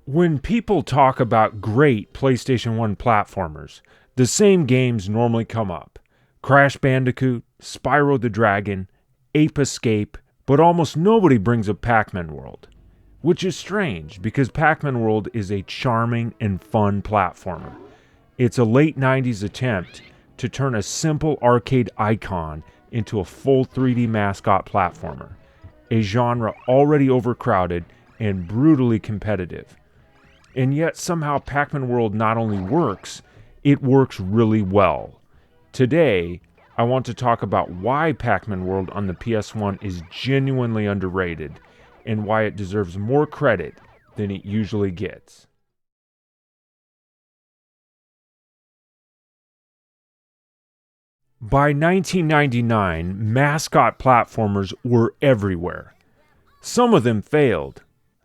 When people talk about great PlayStation 1 platformers, the same games normally come up. Crash Bandicoot, Spyro the Dragon, Ape Escape, but almost nobody brings up Pac-Man World. Which is strange, because Pac-Man World is a charming and fun platformer. It's a late 90s attempt to turn a simple arcade icon into a full 3D mascot platformer, a genre already overcrowded and brutally competitive. And yet somehow Pac-Man World not only works, it works really well. Today, I want to talk about why Pac-Man World on the PS1 is genuinely underrated and why it deserves more credit than it usually gets. By 1999, mascot platformers were everywhere. Some of them failed.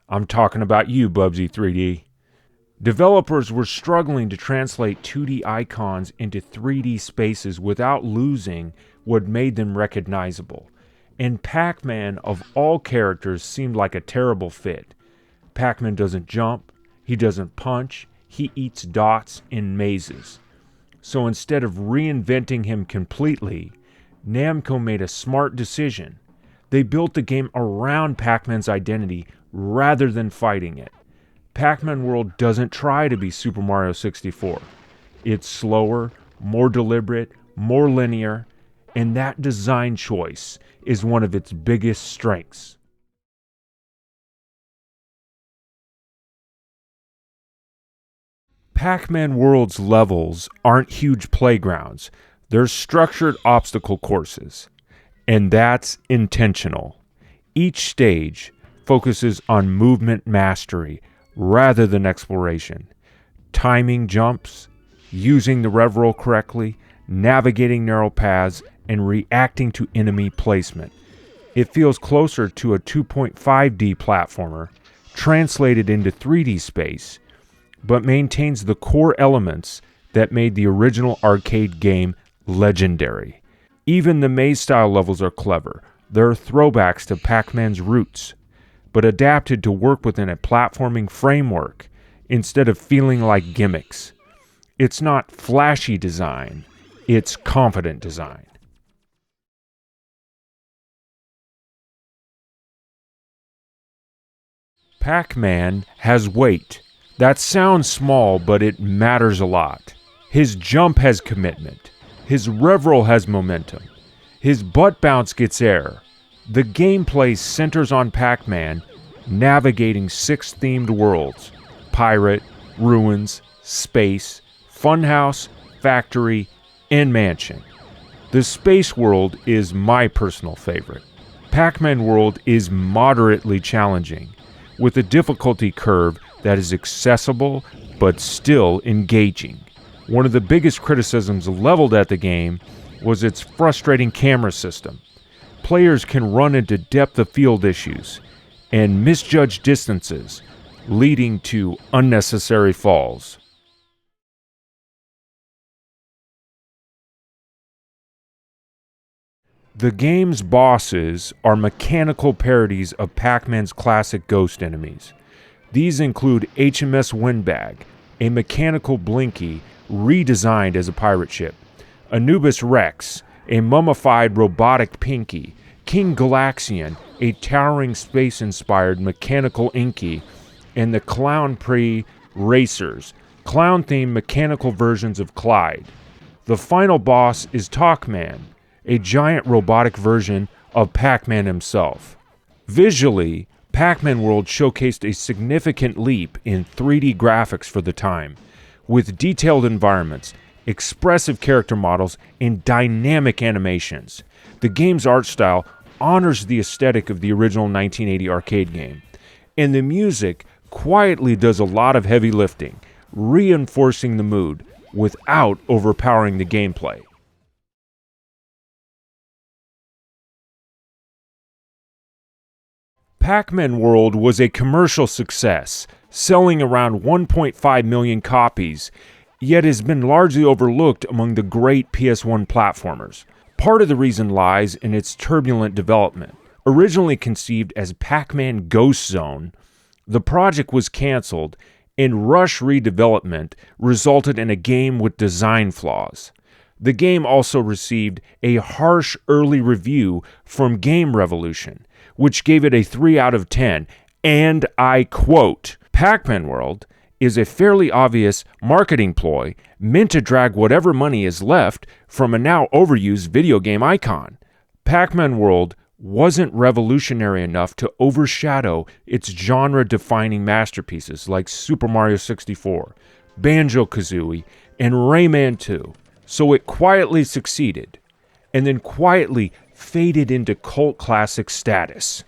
I'm talking about you, Bubsy 3D. Developers were struggling to translate 2D icons into 3D spaces without losing what made them recognizable. And Pac-Man, of all characters, seemed like a terrible fit. Pac-Man doesn't jump, he doesn't punch, he eats dots in mazes. So instead of reinventing him completely, Namco made a smart decision. They built the game around Pac-Man's identity rather than fighting it. Pac-Man World doesn't try to be Super Mario 64. It's slower, more deliberate, more linear, and that design choice is one of its biggest strengths. Pac-Man World's levels aren't huge playgrounds. They're structured obstacle courses. And that's intentional. Each stage focuses on movement mastery rather than exploration. Timing jumps, using the rev roll correctly, navigating narrow paths, and reacting to enemy placement. It feels closer to a 2.5D platformer, translated into 3D space, but maintains the core elements that made the original arcade game legendary. Even the maze-style levels are clever. They're throwbacks to Pac-Man's roots, but adapted to work within a platforming framework instead of feeling like gimmicks. It's not flashy design, it's confident design. Pac-Man has weight. That sounds small, but it matters a lot. His jump has commitment. His rev roll has momentum. His butt bounce gets air. The gameplay centers on Pac-Man navigating 6 themed worlds: pirate, ruins, space, funhouse, factory, and mansion. The space world is my personal favorite. Pac-Man World is moderately challenging, with a difficulty curve that is accessible but still engaging. One of the biggest criticisms leveled at the game was its frustrating camera system. Players can run into depth of field issues and misjudge distances, leading to unnecessary falls. The game's bosses are mechanical parodies of Pac-Man's classic ghost enemies. These include HMS Windbag, a mechanical Blinky redesigned as a pirate ship, Anubis Rex, a mummified robotic Pinky, King Galaxian, a towering space-inspired mechanical Inky, and the Clown Pre Racers, clown-themed mechanical versions of Clyde. The final boss is Talkman, a giant robotic version of Pac-Man himself. Visually, Pac-Man World showcased a significant leap in 3D graphics for the time, with detailed environments, expressive character models, and dynamic animations. The game's art style honors the aesthetic of the original 1980 arcade game, and the music quietly does a lot of heavy lifting, reinforcing the mood without overpowering the gameplay. Pac-Man World was a commercial success, selling around 1.5 million copies, yet has been largely overlooked among the great PS1 platformers. Part of the reason lies in its turbulent development. Originally conceived as Pac-Man Ghost Zone, The project was canceled, and rush redevelopment resulted in a game with design flaws. The game also received a harsh early review from Game Revolution, which gave it a 3 out of 10, and I quote, "Pac-Man World is a fairly obvious marketing ploy meant to drag whatever money is left from a now overused video game icon. Pac-Man World wasn't revolutionary enough to overshadow its genre-defining masterpieces like Super Mario 64, Banjo-Kazooie, and Rayman 2, so it quietly succeeded, and then quietly faded into cult classic status."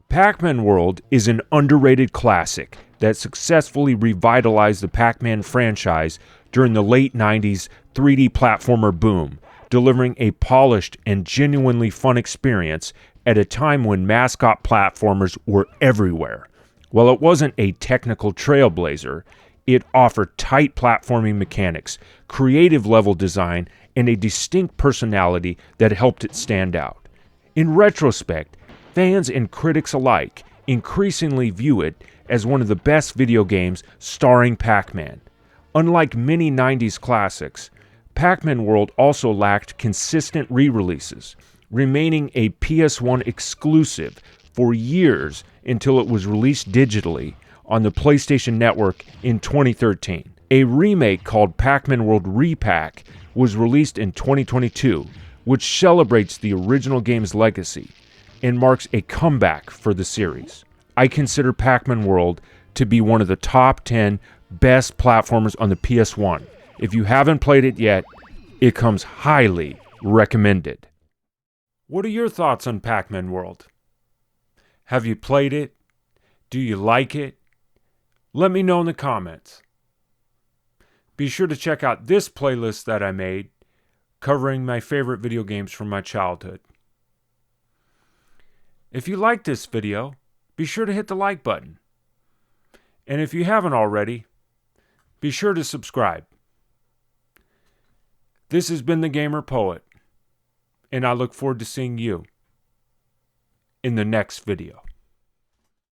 Pac-Man World is an underrated classic that successfully revitalized the Pac-Man franchise during the late 90s 3D platformer boom, delivering a polished and genuinely fun experience at a time when mascot platformers were everywhere. While it wasn't a technical trailblazer, it offered tight platforming mechanics, creative level design, and a distinct personality that helped it stand out. In retrospect, fans and critics alike increasingly view it as one of the best video games starring Pac-Man. Unlike many 90s classics, Pac-Man World also lacked consistent re-releases, remaining a PS1 exclusive for years until it was released digitally on the PlayStation Network in 2013. A remake called Pac-Man World Repack was released in 2022, which celebrates the original game's legacy and marks a comeback for the series. I consider Pac-Man World to be one of the top 10 best platformers on the PS1. If you haven't played it yet, it comes highly recommended. What are your thoughts on Pac-Man World? Have you played it? Do you like it? Let me know in the comments. Be sure to check out this playlist that I made covering my favorite video games from my childhood. If you like this video, be sure to hit the like button. And if you haven't already, be sure to subscribe. This has been the Gamer Poet, and I look forward to seeing you in the next video.